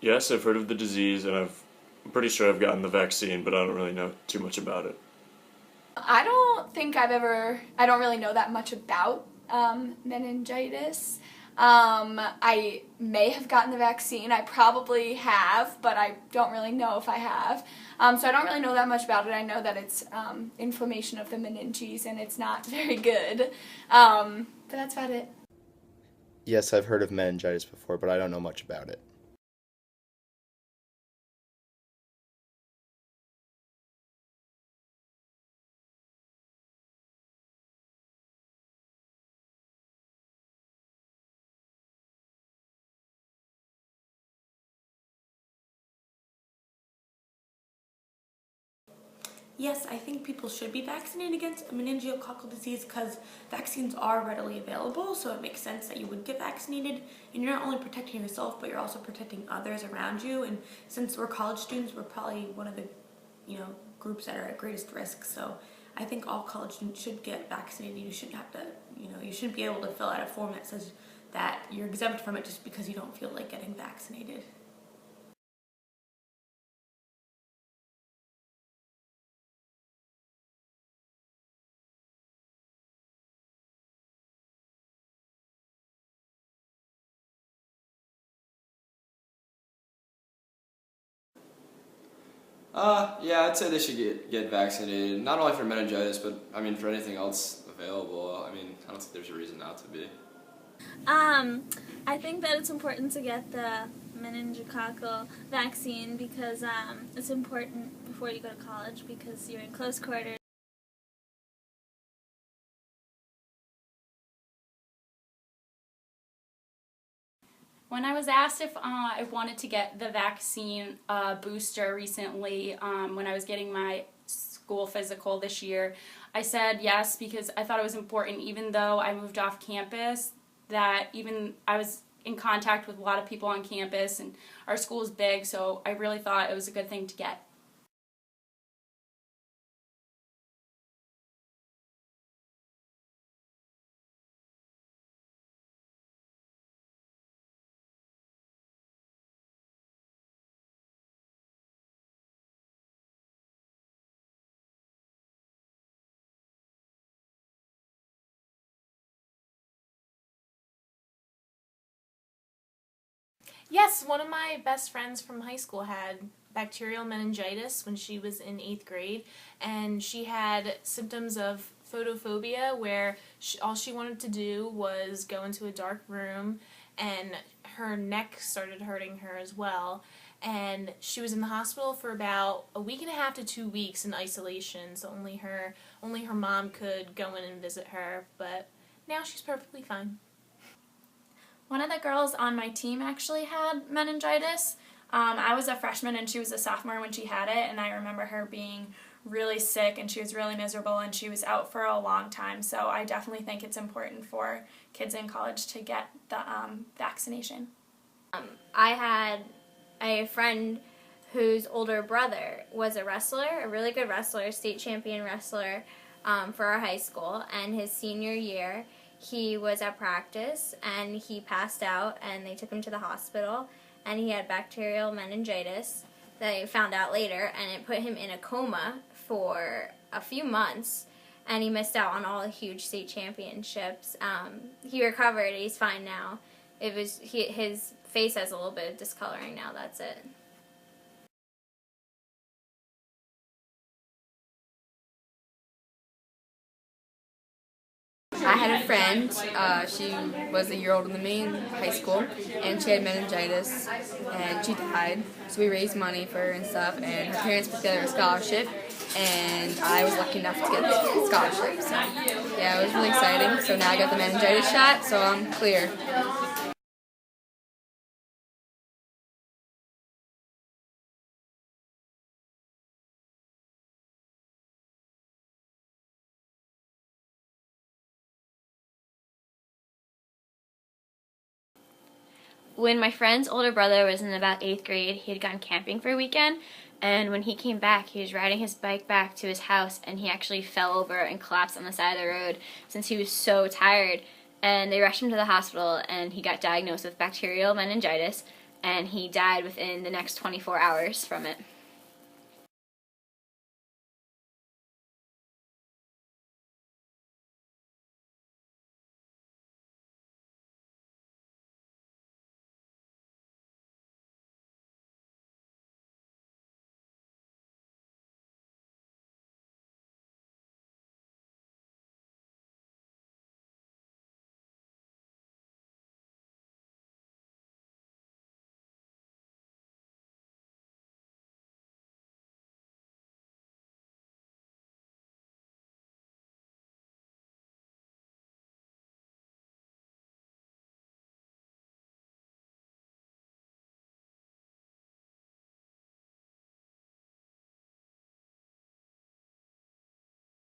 Yes, I've heard of the disease, and I'm pretty sure I've gotten the vaccine, but I don't really know too much about it. I don't really know that much about meningitis. I may have gotten the vaccine. I probably have, but I don't really know if I have. So I don't really know that much about it. I know that it's inflammation of the meninges and it's not very good. But that's about it. Yes, I've heard of meningitis before, but I don't know much about it. Yes, I think people should be vaccinated against meningococcal disease because vaccines are readily available, so it makes sense that you would get vaccinated. And you're not only protecting yourself, but you're also protecting others around you. And since we're college students, we're probably one of the, groups that are at greatest risk. So I think all college students should get vaccinated. You shouldn't have to, you shouldn't be able to fill out a form that says that you're exempt from it just because you don't feel like getting vaccinated. Yeah, I'd say they should get vaccinated, not only for meningitis, but for anything else available. I don't think there's a reason not to be. I think that it's important to get the meningococcal vaccine because it's important before you go to college because you're in close quarters. When I was asked if I wanted to get the vaccine booster recently, when I was getting my school physical this year, I said yes because I thought it was important, even though I moved off campus, that even I was in contact with a lot of people on campus and our school is big, so I really thought it was a good thing to get. Yes, one of my best friends from high school had bacterial meningitis when she was in 8th grade, and she had symptoms of photophobia where all she wanted to do was go into a dark room, and her neck started hurting her as well. And she was in the hospital for about a week and a half to 2 weeks in isolation, so only her mom could go in and visit her, but now she's perfectly fine. One of the girls on my team actually had meningitis. I was a freshman and she was a sophomore when she had it, and I remember her being really sick and she was really miserable and she was out for a long time. So I definitely think it's important for kids in college to get the vaccination. I had a friend whose older brother was a wrestler, a really good wrestler, state champion wrestler for our high school, and his senior year he was at practice and he passed out and they took him to the hospital and he had bacterial meningitis that they found out later, and it put him in a coma for a few months and he missed out on all the huge state championships. He recovered, he's fine now. His face has a little bit of discoloring now, that's it. I had a friend, she was a year older than me in high school, and she had meningitis, and she died, so we raised money for her and stuff, and her parents put together a scholarship, and I was lucky enough to get the scholarship, so yeah, it was really exciting. So now I got the meningitis shot, so I'm clear. When my friend's older brother was in about 8th grade, he had gone camping for a weekend, and when he came back, he was riding his bike back to his house, and he actually fell over and collapsed on the side of the road since he was so tired. And they rushed him to the hospital, and he got diagnosed with bacterial meningitis, and he died within the next 24 hours from it.